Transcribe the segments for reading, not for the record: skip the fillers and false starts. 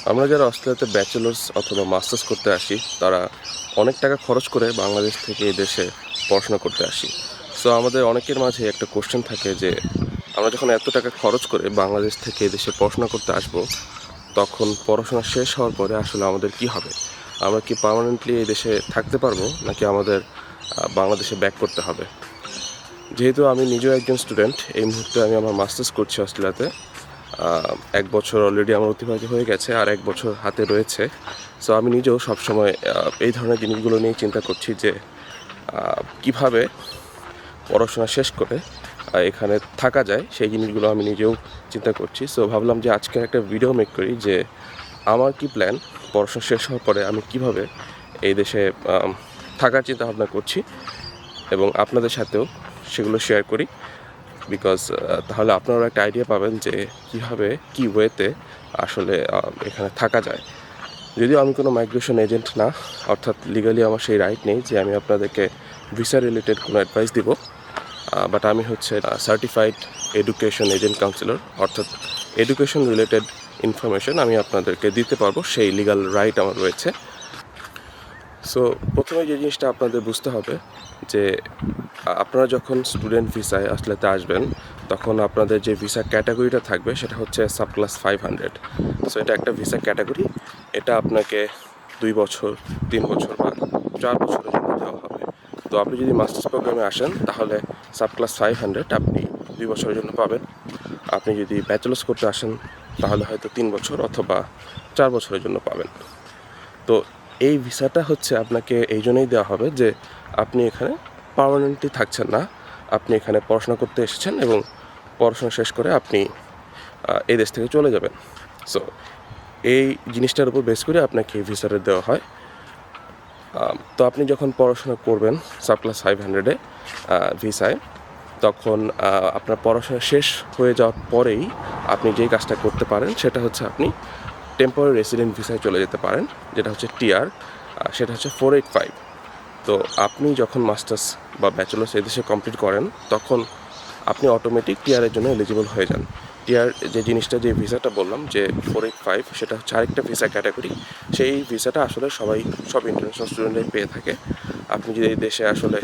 আমরা যারা অস্ট্রেলিয়াতে ব্যাচেলার্স অথবা মাস্টার্স করতে আসি তারা অনেক টাকা খরচ করে বাংলাদেশ থেকে এই দেশে পড়াশোনা করতে আসি। সো আমাদের অনেকের মাঝে একটা কোশ্চেন থাকে যে আমরা যখন এত টাকা খরচ করে বাংলাদেশ থেকে এই দেশে পড়াশোনা করতে আসব, তখন পড়াশোনা শেষ হওয়ার পরে আসলে আমাদের কি হবে? আমরা কি পার্মানেন্টলি এই দেশে থাকতে পারবো, নাকি আমাদের বাংলাদেশে ব্যাক করতে হবে? যেহেতু আমি নিজেও একজন স্টুডেন্ট, এই মুহূর্তে আমি আমার মাস্টার্স করছি অস্ট্রেলিয়াতে। 1 বছর অলরেডি আমার অতিবাহিত হয়ে গেছে, আর 1 বছর হাতে রয়েছে। সো আমি নিজেও সবসময় এই ধরনের জিনিসগুলো নিয়ে চিন্তা করছি যে কিভাবে পড়াশোনা শেষ করে এখানে থাকা যায়, সেই জিনিসগুলো আমি নিজেও চিন্তা করছি। সো ভাবলাম যে আজকে একটা ভিডিও মেক করি যে আমার কি প্ল্যান, পড়াশোনা শেষ হওয়ার পরে আমি কিভাবে এই দেশে থাকার চিন্তা ভাবনা করছি, এবং আপনাদের সাথেও সেগুলো শেয়ার করি। বিকজ তাহলে আপনারাও একটা আইডিয়া পাবেন যে কীভাবে কী ওয়েতে আসলে এখানে থাকা যায়। যদিও আমি কোনো মাইগ্রেশন এজেন্ট না, অর্থাৎ লিগালি আমার সেই রাইট নেই যে আমি আপনাদেরকে ভিসা রিলেটেড কোনো অ্যাডভাইস দিব, বাট আমি হচ্ছে সার্টিফাইড এডুকেশন এজেন্ট কাউন্সিলর, অর্থাৎ এডুকেশন রিলেটেড ইনফরমেশন আমি আপনাদেরকে দিতে পারবো, সেই লিগাল রাইট আমার রয়েছে। সো প্রথমে যে জিনিসটা আপনাদের বুঝতে হবে যে আপনারা যখন স্টুডেন্ট ভিসায় আসলেতে আসবেন, তখন আপনাদের যে ভিসা ক্যাটাগরিটা থাকবে সেটা হচ্ছে সাবক্লাস 500। সো এটা একটা ভিসা ক্যাটাগরি, এটা আপনাকে 2 বছর, 3 বছর বা 4 বছরের জন্য দেওয়া হবে। তো আপনি যদি মাস্টার্স প্রোগ্রামে আসেন তাহলে সাবক্লাস 500 আপনি 2 বছরের জন্য পাবেন। আপনি যদি ব্যাচেলার্স করতে আসেন তাহলে হয়তো 3 বছর অথবা 4 বছরের জন্য পাবেন। তো এই ভিসাটা হচ্ছে আপনাকে এই জন্যই দেওয়া হবে যে আপনি এখানে পার্মানেন্টলি থাকছেন না, আপনি এখানে পড়াশোনা করতে এসেছেন এবং পড়াশোনা শেষ করে আপনি এই দেশ থেকে চলে যাবেন। সো এই জিনিসটার উপর বেস করে আপনাকে এই ভিসাটা দেওয়া হয়। তো আপনি যখন পড়াশোনা করবেন সাবক্লাস 500-এ ভিসায়, তখন আপনার পড়াশোনা শেষ হয়ে যাওয়ার পরেই আপনি যেই কাজটা করতে পারেন সেটা হচ্ছে আপনি টেম্পোরারি রেসিডেন্ট ভিসায় চলে যেতে পারেন, যেটা হচ্ছে টিআর, সেটা হচ্ছে 485। তো আপনি যখন মাস্টার্স বা ব্যাচেলার্স এদেশে কমপ্লিট করেন তখন আপনি অটোমেটিক টিআরের জন্য এলিজিবল হয়ে যান। টিআর যে জিনিসটা, যে ভিসাটা বললাম যে 485, সেটা হচ্ছে আরেকটা ভিসা ক্যাটাগরি। সেই ভিসাটা আসলে সব ইন্টারন্যাশনাল স্টুডেন্টরাই পেয়ে থাকে। আপনি যদি এই দেশে আসলে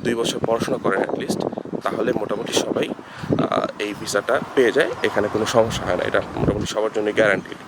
2 বছর পড়াশোনা করেন অ্যাটলিস্ট, তাহলে মোটামুটি সবাই এই ভিসাটা পেয়ে যায়, এখানে কোনো সমস্যা হয় না, এটা মোটামুটি সবার জন্য গ্যারান্টিড।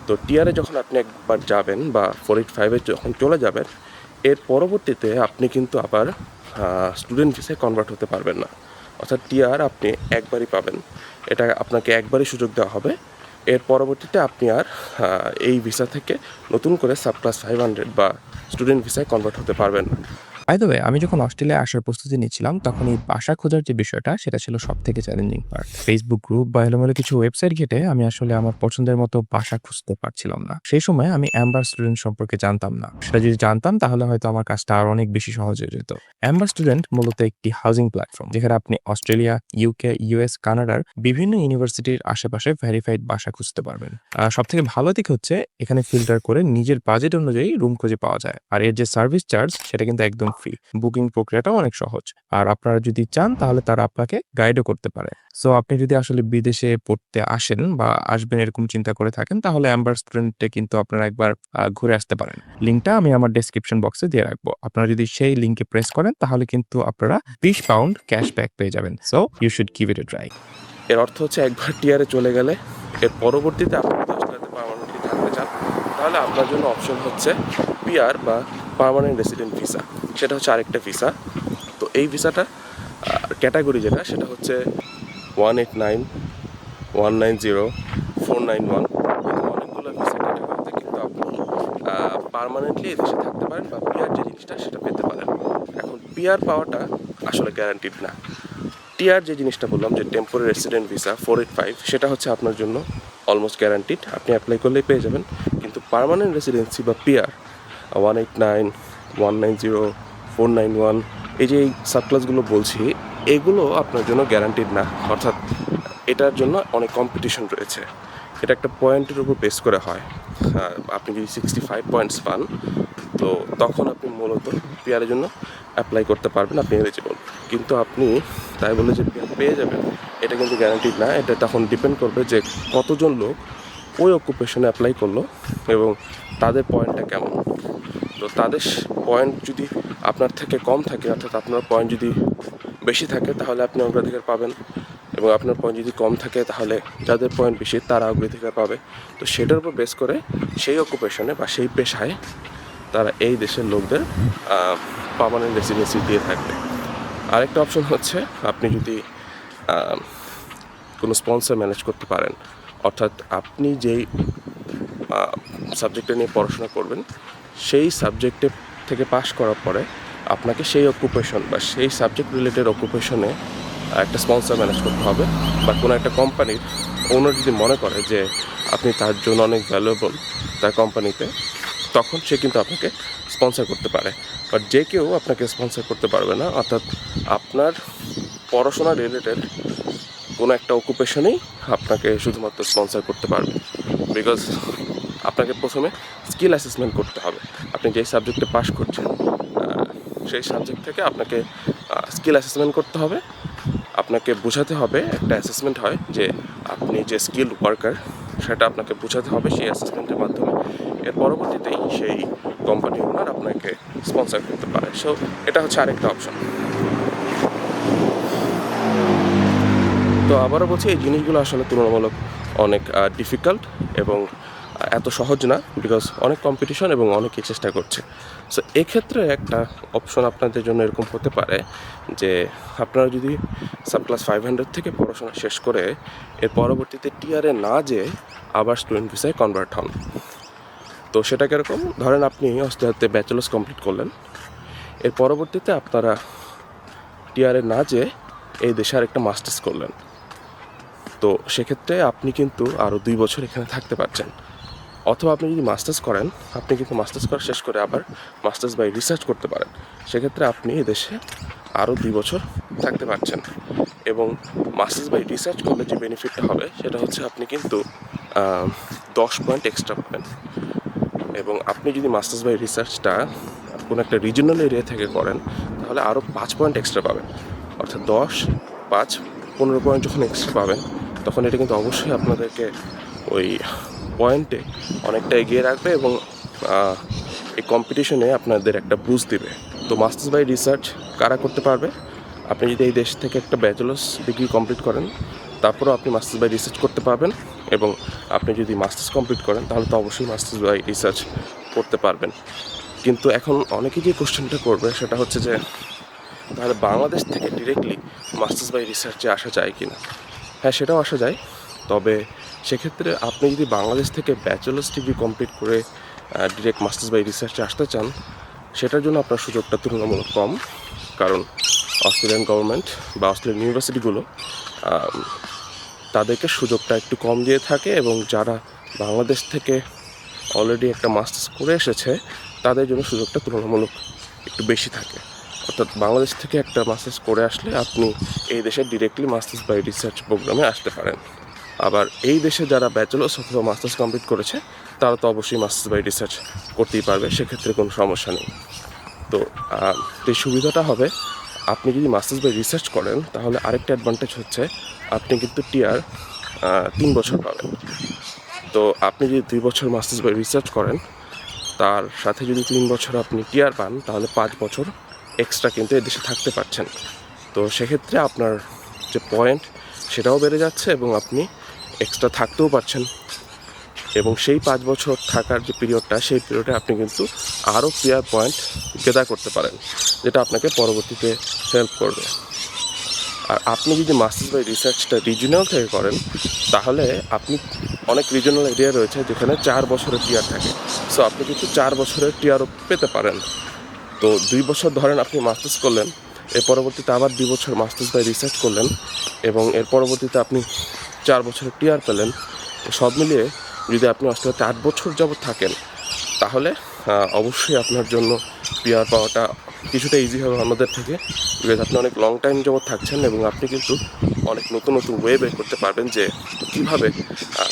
তো টিআরে যখন আপনি একবার যাবেন বা 485-এ যখন চলে যাবেন, এর পরবর্তীতে আপনি কিন্তু আবার স্টুডেন্ট ভিসায় কনভার্ট হতে পারবেন না। অর্থাৎ টিআর আপনি একবারই পাবেন, এটা আপনাকে একবারই সুযোগ দেওয়া হবে। এর পরবর্তীতে আপনি আর এই ভিসা থেকে নতুন করে সাবক্লাস 500 বা স্টুডেন্ট ভিসায় কনভার্ট হতে পারবেন না। বাই দ্য ওয়ে, আমি যখন অস্ট্রেলিয়ায় আসার প্রস্তুতি নিচ্ছিলাম, তখন এই বাসা খোঁজার যে বিষয়টা, সেটা ছিল সবথেকে চ্যালেঞ্জিং পার্ট। Facebook গ্রুপ বা এলোমেলো কিছু ওয়েবসাইট ঘেঁটে আমি আসলে আমার পছন্দের মতো বাসা খুঁজতে পারছিলাম না। সেই সময় আমি এম্বার স্টুডেন্ট সম্পর্কে জানতাম না। সেটা যদি জানতাম তাহলে হয়তো আমার কাজটা আরো অনেক বেশি সহজ হয়ে যেত। এম্বার স্টুডেন্ট মূলত একটি হাউজিং প্ল্যাটফর্ম, যেখানে আপনি অস্ট্রেলিয়া, ইউকে, ইউএস, কানাডার বিভিন্ন ইউনিভার্সিটির আশেপাশে ভেরিফাইড বাসা খুঁজতে পারবেন। সবথেকে ভালো দিক হচ্ছে এখানে ফিল্টার করে নিজের বাজেট অনুযায়ী রুম খুঁজে পাওয়া যায়। আর এর যে সার্ভিস চার্জ, সেটা কিন্তু একদম ফ্রি। বুকিং প্রক্রিয়াটাও অনেক সহজ। আর আপনারা যদি চান তাহলে তারা আপনাকে গাইডও করতে পারে। সো আপনি যদি আসলে বিদেশে পড়তে আসেন বা আসবেন এরকম চিন্তা করে থাকেন, তাহলে এম্বার স্টুডেন্টে কিন্তু আপনারা একবার ঘুরে আসতে পারেন। লিঙ্কটা আমি আমার ডেসক্রিপশন বক্সে দিয়ে রাখবো। আপনারা যদি সেই লিঙ্কে প্রেস করেন তাহলে কিন্তু আপনারা 20 পাউন্ড ক্যাশব্যাক পেয়ে যাবেন। So you should give it a try. এর অর্থ হচ্ছে একবার টিআরে চলে গেলে এর পরবর্তীতে আপনি যদি অস্ট্রেলিয়াতে পার্মানেন্টলি থাকতে চান, তাহলে আপনার জন্য অপশন হচ্ছে পিআর বা পার্মানেন্ট রেসিডেন্ট ভিসা। সেটা হচ্ছে আরেকটা ভিসা। তো এই ভিসাটা ক্যাটাগরি যেটা, সেটা হচ্ছে 189, 190, 491। অনেকগুলো ভিসা ক্যাটাগরিতে কিন্তু আপনি পার্মানেন্টলি এই দেশে থাকতে পারেন বা পিআর যে জিনিসটা সেটা পেতে পারেন। এখন পিআর পাওয়াটা আসলে গ্যারান্টিড না। টিআর যে জিনিসটা বললাম যে টেম্পোরারি রেসিডেন্ট ভিসা 485, সেটা হচ্ছে আপনার জন্য অলমোস্ট গ্যারান্টিড, আপনি অ্যাপ্লাই করলেই পেয়ে যাবেন। কিন্তু পার্মানেন্ট রেসিডেন্সি বা পিআর 189, 190, 491, এই যে এই সাবক্লাসগুলো বলছি, এগুলো আপনার জন্য গ্যারান্টিড না। অর্থাৎ এটার জন্য অনেক কম্পিটিশন রয়েছে। এটা একটা পয়েন্টের উপর বেস করে হয়। আপনি যদি 65 পয়েন্টস পান, তো তখন আপনি মূলত পিআরের জন্য অ্যাপ্লাই করতে পারবেন, আপনি এলিজিবল। কিন্তু আপনি তাই বলে যে পিআর পেয়ে যাবেন, এটা কিন্তু গ্যারান্টিড না। এটা তখন ডিপেন্ড করবে যে কতজন লোক ওই অকুপেশনে অ্যাপ্লাই করলো এবং তাদের পয়েন্টটা কেমন। তো তাদের পয়েন্ট যদি আপনার থেকে কম থাকে, অর্থাৎ আপনার পয়েন্ট যদি বেশি থাকে তাহলে আপনি অগ্রাধিকার পাবেন, এবং আপনার পয়েন্ট যদি কম থাকে তাহলে যাদের পয়েন্ট বেশি তারা অগ্রাধিকার পাবে। তো সেটার উপর বেস করে সেই অকুপেশনে বা সেই পেশায় তারা এই দেশের লোকদের পার্মানেন্ট রেসিডেন্সি দিয়ে থাকবে। আরেকটা অপশন হচ্ছে আপনি যদি কোনো স্পন্সর ম্যানেজ করতে পারেন, অর্থাৎ আপনি যেই সাবজেক্টে নিয়ে পড়াশোনা করবেন সেই সাবজেক্টে থেকে পাশ করার পরে আপনাকে সেই অকুপেশন বা সেই সাবজেক্ট রিলেটেড অকুপেশনে একটা স্পন্সর ম্যানেজ করতে হবে, বা কোনো একটা কোম্পানির ওনার যদি মনে করে যে আপনি তার জন্য অনেক ভ্যালুয়েবল তার কোম্পানিতে, তখন সে কিন্তু আপনাকে স্পন্সর করতে পারে। বাট যে কেউ আপনাকে স্পন্সর করতে পারবে না, অর্থাৎ আপনার পড়াশোনা রিলেটেড কোনো একটা অকুপেশনেই আপনাকে শুধুমাত্র স্পন্সর করতে পারবে, বিকজ আপনাকে প্রথমে স্কিল অ্যাসেসমেন্ট করতে হবে। আপনি যেই সাবজেক্টে পাশ করছেন সেই সাবজেক্ট থেকে আপনাকে স্কিল অ্যাসেসমেন্ট করতে হবে। আপনাকে বোঝাতে হবে, একটা অ্যাসেসমেন্ট হয় যে আপনি যে স্কিল ওয়ার্কার সেটা আপনাকে বোঝাতে হবে সেই অ্যাসেসমেন্টের মাধ্যমে। এর পরবর্তীতেই সেই কোম্পানি ওনার আপনাকে স্পন্সর করতে পারে। সো এটা হচ্ছে আরেকটা অপশন। তো আবারও বলছি, এই জিনিসগুলো আসলে তুলনামূলক অনেক ডিফিকাল্ট এবং এত সহজ না, বিকজ অনেক কম্পিটিশন এবং অনেকেই চেষ্টা করছে। সো এক্ষেত্রে একটা অপশন আপনাদের জন্য এরকম হতে পারে যে আপনারা যদি সাব ক্লাস 500 থেকে পড়াশোনা শেষ করে এর পরবর্তীতে টিআরে না যেয়ে আবার স্টুডেন্ট ভিসায় কনভার্ট হন। তো সেটা কীরকম, ধরেন আপনি অস্ট্রেলিয়াতে ব্যাচেলার্স কমপ্লিট করলেন, এর পরবর্তীতে আপনারা টিআরে না যেয়ে এই দেশে আরেকটা মাস্টার্স করলেন। তো সেক্ষেত্রে আপনি কিন্তু আরও 2 বছর এখানে থাকতে পারছেন। অথবা আপনি যদি মাস্টার্স করেন, আপনি কিন্তু মাস্টার্স করা শেষ করে আবার মাস্টার্স বাই রিসার্চ করতে পারেন। সেক্ষেত্রে আপনি এদেশে আরও 2 বছর থাকতে পারছেন। এবং মাস্টার্স বাই রিসার্চ করলে যে বেনিফিটটা হবে সেটা হচ্ছে আপনি কিন্তু 10 পয়েন্ট এক্সট্রা পাবেন। এবং আপনি যদি মাস্টার্স বাই রিসার্চটা কোনো একটা রিজনাল এরিয়া থেকে করেন তাহলে আরও 5 পয়েন্ট এক্সট্রা পাবেন। অর্থাৎ 10, 5, 15 পয়েন্ট যখন এক্সট্রা পাবেন তখন এটা কিন্তু অবশ্যই আপনাদেরকে ওই পয়েন্টে অনেকটা এগিয়ে রাখবে এবং এই কম্পিটিশনে আপনাদের একটা বুস্ট দিবে। তো মাস্টার্স বাই রিসার্চ কারা করতে পারবে? আপনি যদি এই দেশ থেকে একটা ব্যাচেলার্স ডিগ্রি কমপ্লিট করেন তারপরেও আপনি মাস্টার্স বাই রিসার্চ করতে পারবেন, এবং আপনি যদি মাস্টার্স কমপ্লিট করেন তাহলে তো অবশ্যই মাস্টার্স বাই রিসার্চ করতে পারবেন। কিন্তু এখন অনেকেই যে কোশ্চেনটা করবে সেটা হচ্ছে যে তাহলে বাংলাদেশ থেকে ডিরেক্টলি মাস্টার্স বাই রিসার্চে আসা যায় কি না? হ্যাঁ, সেটাও আসা যায়। তবে সেক্ষেত্রে আপনি যদি বাংলাদেশ থেকে ব্যাচেলার্স ডিগ্রি কমপ্লিট করে ডিরেক্ট মাস্টার্স বাই রিসার্চে আসতে চান, সেটার জন্য আপনার সুযোগটা তুলনামূলক কম, কারণ অস্ট্রেলিয়ান গভর্নমেন্ট বা অস্ট্রেলিয়ান ইউনিভার্সিটিগুলো তাদেরকে সুযোগটা একটু কম দিয়ে থাকে, এবং যারা বাংলাদেশ থেকে অলরেডি একটা মাস্টার্স করে এসেছে তাদের জন্য সুযোগটা তুলনামূলক একটু বেশি থাকে। অর্থাৎ বাংলাদেশ থেকে একটা মাস্টার্স করে আসলে আপনি এই দেশে ডিরেক্টলি মাস্টার্স বাই রিসার্চ প্রোগ্রামে আসতে পারেন। আবার এই দেশে যারা ব্যাচেলার্স অথবা মাস্টার্স কমপ্লিট করেছে তারা তো অবশ্যই মাস্টার্স বাই রিসার্চ করতেই পারবে, সেক্ষেত্রে কোনো সমস্যা নেই। তো এই সুবিধাটা হবে, আপনি যদি মাস্টার্স বাই রিসার্চ করেন তাহলে আরেকটা অ্যাডভান্টেজ হচ্ছে আপনি কিন্তু টিআর 3 বছর পাবেন। তো আপনি যদি 2 বছর মাস্টার্স বাই রিসার্চ করেন তার সাথে যদি 3 বছর আপনি টিআর পান তাহলে 5 বছর এক্সট্রা কিন্তু এদেশে থাকতে পারছেন। তো সেক্ষেত্রে আপনার যে পয়েন্ট সেটাও বেড়ে যাচ্ছে এবং আপনি এক্সট্রা থাকতেও পারছেন, এবং সেই 5 বছর থাকার যে পিরিয়ডটা সেই পিরিয়ডে আপনি কিন্তু আরও টিআর পয়েন্ট গেদার করতে পারেন, যেটা আপনাকে পরবর্তীতে হেল্প করবে। আর আপনি যদি মাস্টার্স বাই রিসার্চটা রিজিওনাল থেকে করেন তাহলে আপনি অনেক রিজিওনাল এরিয়া রয়েছে যেখানে 4 বছরের টিআর থাকে। সো আপনি কিন্তু 4 বছরের টিআরও পেতে পারেন। তো 2 বছর ধরেন আপনি মাস্টার্স করলেন, এর পরবর্তীতে আবার 2 বছর মাস্টার্স বাই রিসার্চ করলেন, এবং এর পরবর্তীতে আপনি 4 বছরের টিআর পেলেন। সব মিলিয়ে যদি আপনি অস্ট্রেলিয়াতে 8 বছর যাবত থাকেন তাহলে অবশ্যই আপনার জন্য পিআর পাওয়াটা কিছুটা ইজি হবে আমাদের থেকে, বিকজ আপনি অনেক লং টাইম যাবত থাকছেন এবং আপনি কিন্তু অনেক নতুন নতুন ওয়ে বের করতে পারবেন যে কীভাবে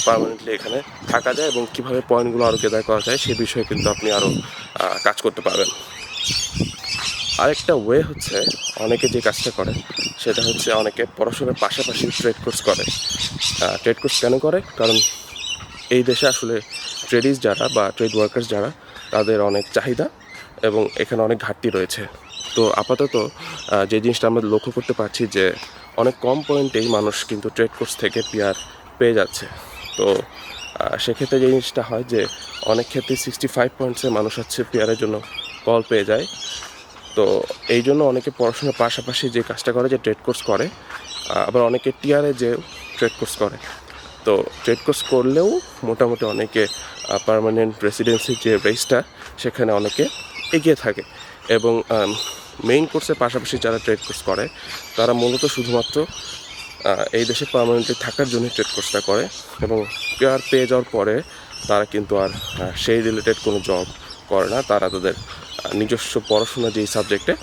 পার্মানেন্টলি এখানে থাকা যায় এবং কীভাবে পয়েন্টগুলো আরও গেদার করা যায় সেই বিষয়ে কিন্তু আপনি আরও কাজ করতে পারবেন। আরেকটা ওয়ে হচ্ছে অনেকে যে কাজটা করে সেটা হচ্ছে অনেকে পড়াশোনার পাশাপাশি ট্রেড কোর্স করে। ট্রেড কোর্স কেন করে? কারণ এই দেশে আসলে ট্রেডিস যারা বা ট্রেড ওয়ার্কার্স যারা, তাদের অনেক চাহিদা এবং এখানে অনেক ঘাটতি রয়েছে। তো আপাতত যে জিনিসটা আমরা লক্ষ্য করতে পারছি যে অনেক কম পয়েন্টেই মানুষ কিন্তু ট্রেড কোর্স থেকে পিআর পেয়ে যাচ্ছে। তো সেক্ষেত্রে যে জিনিসটা হয় যে অনেক ক্ষেত্রে 65 পয়েন্টসে মানুষ হচ্ছে পিআরের জন্য কল পেয়ে যায়। তো এই জন্য অনেকে পড়াশোনার পাশাপাশি যে কাজটা করে যে ট্রেড কোর্স করে, আবার অনেকে টিআরে যে ট্রেড কোর্স করে। তো ট্রেড কোর্স করলেও মোটামুটি অনেকে পার্মানেন্ট রেসিডেন্সির যে রেসটা সেখানে অনেকে এগিয়ে থাকে। এবং মেইন কোর্সের পাশাপাশি যারা ট্রেড কোর্স করে তারা মূলত শুধুমাত্র এই দেশে পার্মানেন্টলি থাকার জন্য ট্রেড কোর্সটা করে, এবং পিআর পেয়ে যাওয়ার পরে তারা কিন্তু আর সেই রিলেটেড কোনো জব করে না। তারা তাদের নিজস্ব পড়াশোনা যেই সাবজেক্টে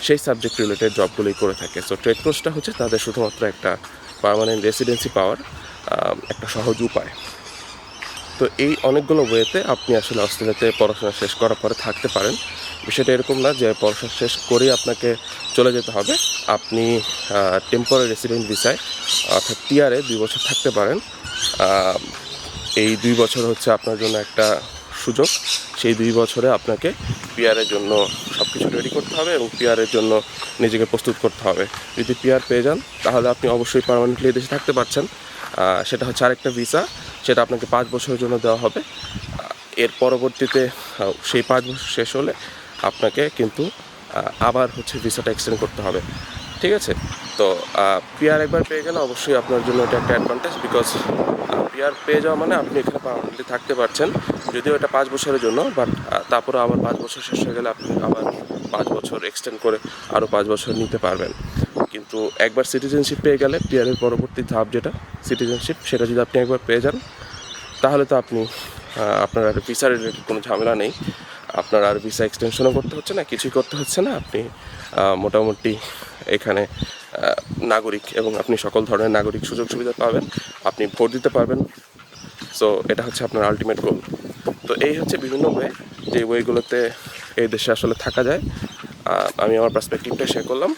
সেই সাবজেক্ট রিলেটেড জবগুলোই করে থাকে। সো ট্রেড কোর্সটা হচ্ছে তাদের শুধুমাত্র একটা পার্মানেন্ট রেসিডেন্সি পাওয়ার একটা সহজ উপায়। তো এই অনেকগুলো ওয়েতে আপনি আসলে অস্ট্রেলিয়াতে পড়াশোনা শেষ করার পরে থাকতে পারেন। বিষয়টা এরকম না যে পড়াশোনা শেষ করেই আপনাকে চলে যেতে হবে। আপনি টেম্পোরারি রেসিডেন্ট ভিসায় অর্থাৎ টিআরে 2 বছর থাকতে পারেন। এই 2 বছর হচ্ছে আপনার জন্য একটা সুযোগ। সেই 2 বছরে আপনাকে পিআরের জন্য সব কিছু রেডি করতে হবে এবং পিআরের জন্য নিজেকে প্রস্তুত করতে হবে। যদি পিআর পেয়ে যান তাহলে আপনি অবশ্যই পার্মানেন্টলি দেশে থাকতে পারছেন। সেটা হচ্ছে আরেকটা ভিসা, সেটা আপনাকে 5 বছরের জন্য দেওয়া হবে। এর পরবর্তীতে সেই 5 বছর শেষ হলে আপনাকে কিন্তু আবার হচ্ছে ভিসাটা এক্সটেন্ড করতে হবে। ঠিক আছে? তো পিআর একবার পেয়ে গেলে অবশ্যই আপনার জন্য এটা একটা অ্যাডভান্টেজ, বিকজ পিআর পেয়ে যাওয়া মানে আপনি এখানে পার্মানেন্টলি থাকতে পারছেন। যদিও এটা 5 বছরের জন্য, বাট তারপরে আবার 5 বছর শেষ হয়ে গেলে আপনি আবার 5 বছর এক্সটেন্ড করে আরও 5 বছর নিতে পারবেন। কিন্তু একবার সিটিজেনশিপ পেয়ে গেলে পিআরের পরবর্তী ধাপ যেটা সিটিজেনশিপ, সেটা যদি আপনি একবার পেয়ে যান তাহলে তো আপনি আপনার আর ভিসা রিলেটেড কোনো ঝামেলা নেই। আপনার আর ভিসা এক্সটেনশনও করতে হচ্ছে না, কিছুই করতে হচ্ছে না। আপনি মোটামুটি এখানে নাগরিক, এবং আপনি সকল ধরনের নাগরিক সুযোগ সুবিধা পাবেন, আপনি ভোট দিতে পারবেন। সো এটা হচ্ছে আপনার আলটিমেট গোল। তো এই হচ্ছে বিভিন্ন ওয়ে, যে ওয়েগুলোতে এই দেশে আসলে থাকা যায়। আমি আমার পার্সপেক্টিভটা শেয়ার করলাম।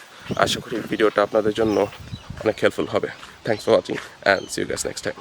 আশা করি ভিডিওটা আপনাদের জন্য অনেক হেল্পফুল হবে। Thanks for watching and see you guys next time.